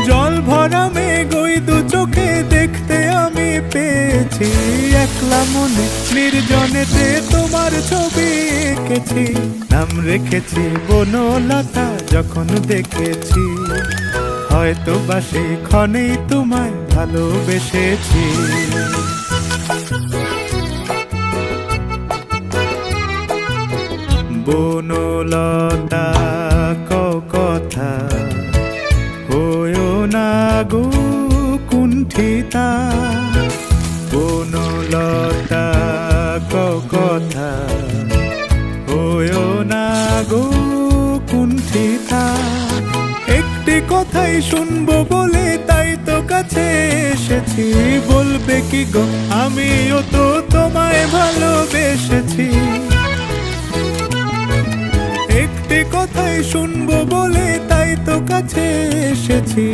জল ভরা মেঘ ওই দু চোখে দেখতে আমি পেয়েছি, একলা মনে নির্জনেতে তোমার ছবি এঁকেছি। নাম রেখেছি বনলতা যখন দেখেছি, হয়তো বা সেই ক্ষণেই তোমায় ভালোবেসেছি। বনলতা কথা হয়ো না গো কুণ্ঠিতা, বনলতা কথা হয়ো না গো কুণ্ঠিতা। একটি কথাই শুনবো বলে তাই তো কাছে এসেছি, বলবে কি গো আমিও তো তোমায় ভালোবেসেছি। একটি কথাই শুনবো বলে তাই তো কাছে এসেছি,